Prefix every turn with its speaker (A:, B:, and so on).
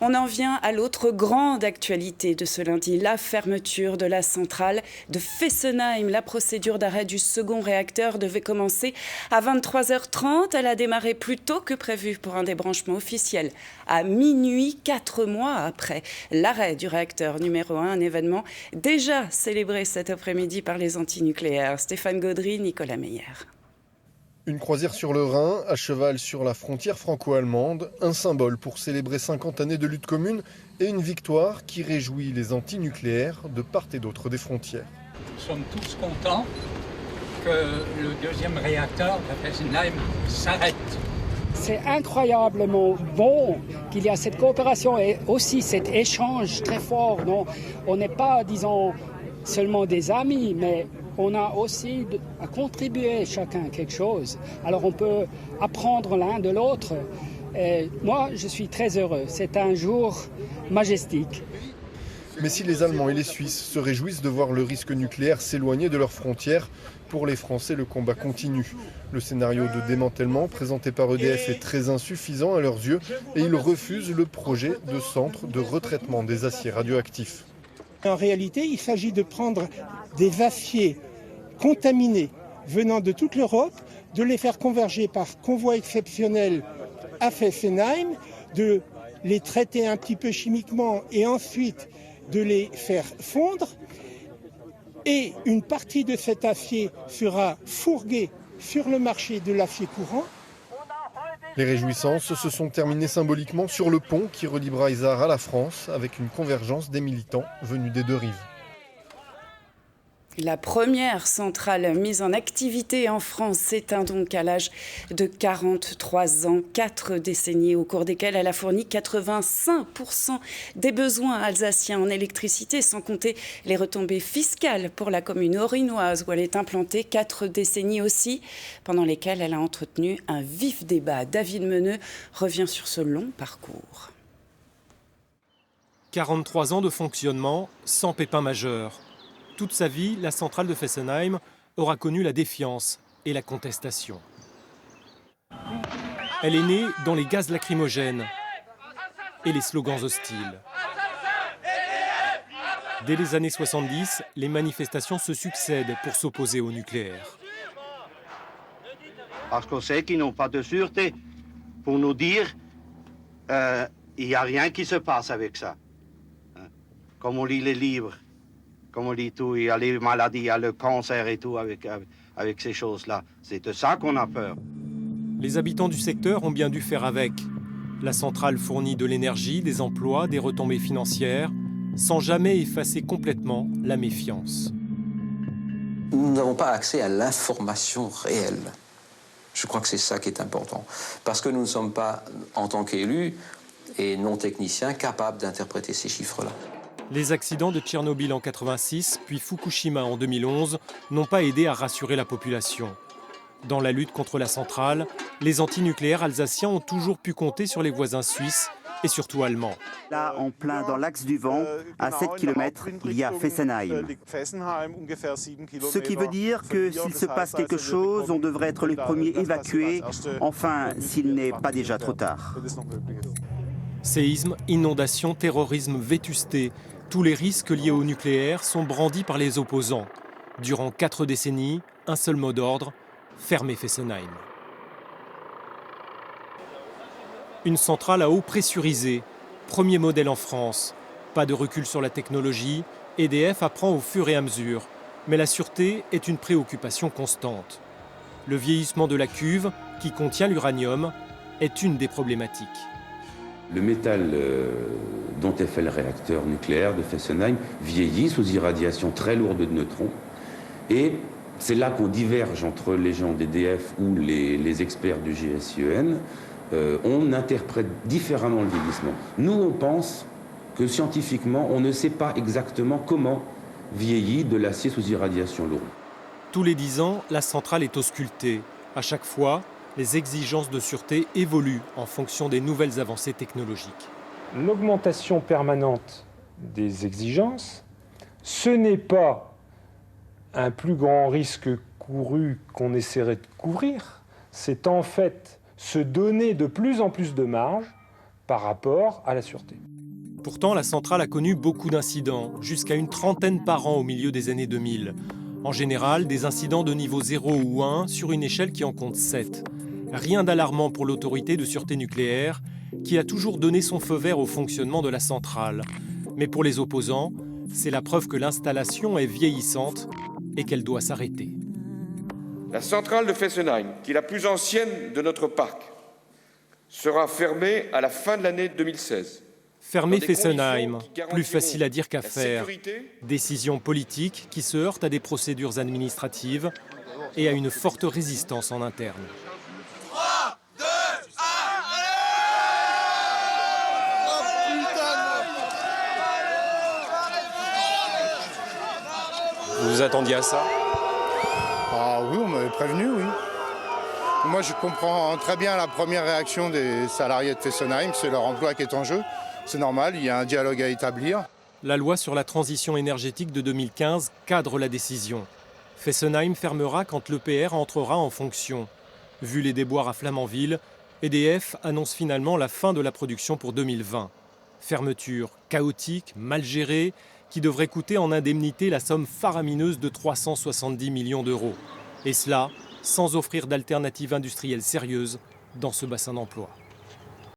A: On en vient à l'autre grande actualité de ce lundi, la fermeture de la centrale de Fessenheim. La procédure d'arrêt du second réacteur devait commencer à 23h30. Elle a démarré plus tôt que prévu pour un débranchement officiel à minuit, 4 mois après l'arrêt du réacteur numéro 1, un événement déjà célébré cet après-midi par les antinucléaires. Stéphane Gaudry, Nicolas Meyer.
B: Une croisière sur le Rhin, à cheval sur la frontière franco-allemande, un symbole pour célébrer 50 années de lutte commune et une victoire qui réjouit les antinucléaires de part et d'autre des frontières.
C: Nous sommes tous contents que le deuxième réacteur de Fessenheim s'arrête.
D: C'est incroyablement bon qu'il y a cette coopération et aussi cet échange très fort. Non, on n'est pas, disons, seulement des amis, mais on a aussi à contribuer chacun quelque chose. Alors on peut apprendre l'un de l'autre. Et moi, je suis très heureux. C'est un jour majestique.
B: Mais si les Allemands et les Suisses se réjouissent de voir le risque nucléaire s'éloigner de leurs frontières, pour les Français, le combat continue. Le scénario de démantèlement présenté par EDF est très insuffisant à leurs yeux et ils refusent le projet de centre de retraitement des aciers radioactifs.
E: En réalité, il s'agit de prendre des aciers contaminés venant de toute l'Europe, de les faire converger par convoi exceptionnel à Fessenheim, de les traiter un petit peu chimiquement et ensuite de les faire fondre. Et une partie de cet acier sera fourguée sur le marché de l'acier courant.
B: Les réjouissances se sont terminées symboliquement sur le pont qui relie Breisach à la France avec une convergence des militants venus des deux rives.
A: La première centrale mise en activité en France s'éteint donc à l'âge de 43 ans, 4 décennies au cours desquelles elle a fourni 85% des besoins alsaciens en électricité, sans compter les retombées fiscales pour la commune orinoise où elle est implantée, 4 décennies aussi, pendant lesquelles elle a entretenu un vif débat. David Meneux revient sur ce long parcours.
F: 43 ans de fonctionnement sans pépin majeur. Toute sa vie, la centrale de Fessenheim aura connu la défiance et la contestation. Elle est née dans les gaz lacrymogènes et les slogans hostiles. Dès les années 70, les manifestations se succèdent pour s'opposer au nucléaire.
G: Parce qu'on sait qu'ils n'ont pas de sûreté. Pour nous dire, il n'y a rien qui se passe avec ça. Comme on lit les livres. Comme on dit tout, il y a les maladies, il y a le cancer et tout avec ces choses-là. C'est de ça qu'on a peur.
F: Les habitants du secteur ont bien dû faire avec. La centrale fournit de l'énergie, des emplois, des retombées financières, sans jamais effacer complètement la méfiance.
H: Nous n'avons pas accès à l'information réelle. Je crois que c'est ça qui est important. Parce que nous ne sommes pas, en tant qu'élus et non techniciens, capables d'interpréter ces chiffres-là.
F: Les accidents de Tchernobyl en 86, puis Fukushima en 2011, n'ont pas aidé à rassurer la population. Dans la lutte contre la centrale, les antinucléaires alsaciens ont toujours pu compter sur les voisins suisses et surtout allemands.
I: Là, en plein dans l'axe du vent, à 7 km, il y a Fessenheim. Ce qui veut dire que s'il se passe quelque chose, on devrait être les premiers évacués, enfin, s'il n'est pas déjà trop tard.
F: Séismes, inondations, terrorisme, vétusté, tous les risques liés au nucléaire sont brandis par les opposants. Durant 4 décennies, un seul mot d'ordre, fermer Fessenheim. Une centrale à eau pressurisée, premier modèle en France. Pas de recul sur la technologie, EDF apprend au fur et à mesure. Mais la sûreté est une préoccupation constante. Le vieillissement de la cuve, qui contient l'uranium, est une des problématiques.
J: Le métal dont est fait le réacteur nucléaire de Fessenheim vieillit sous irradiation très lourde de neutrons. Et c'est là qu'on diverge entre les gens d'EDF ou les experts du GSIEN. On interprète différemment le vieillissement. Nous, on pense que scientifiquement, on ne sait pas exactement comment vieillit de l'acier sous irradiation lourde.
F: Tous les 10 ans, la centrale est auscultée. À chaque fois, les exigences de sûreté évoluent en fonction des nouvelles avancées technologiques.
K: L'augmentation permanente des exigences, ce n'est pas un plus grand risque couru qu'on essaierait de couvrir, c'est en fait se donner de plus en plus de marge par rapport à la sûreté.
F: Pourtant, la centrale a connu beaucoup d'incidents, jusqu'à une trentaine par an au milieu des années 2000. En général, des incidents de niveau 0 ou 1 sur une échelle qui en compte 7. Rien d'alarmant pour l'autorité de sûreté nucléaire, qui a toujours donné son feu vert au fonctionnement de la centrale. Mais pour les opposants, c'est la preuve que l'installation est vieillissante et qu'elle doit s'arrêter.
L: La centrale de Fessenheim, qui est la plus ancienne de notre parc, sera fermée à la fin de l'année 2016.
F: Fermer Fessenheim, plus facile à dire qu'à faire. Décision politique qui se heurte à des procédures administratives et à une forte résistance en interne.
M: 3, 2, 1,
F: Vous vous attendiez à ça?
N: Ah oui, on m'avait prévenu, oui. Moi, je comprends très bien la première réaction des salariés de Fessenheim, c'est leur emploi qui est en jeu. C'est normal, il y a un dialogue à établir.
F: La loi sur la transition énergétique de 2015 cadre la décision. Fessenheim fermera quand l'EPR entrera en fonction. Vu les déboires à Flamanville, EDF annonce finalement la fin de la production pour 2020. Fermeture chaotique, mal gérée, qui devrait coûter en indemnité la somme faramineuse de 370 millions d'euros. Et cela, sans offrir d'alternative industrielle sérieuse dans ce bassin d'emploi.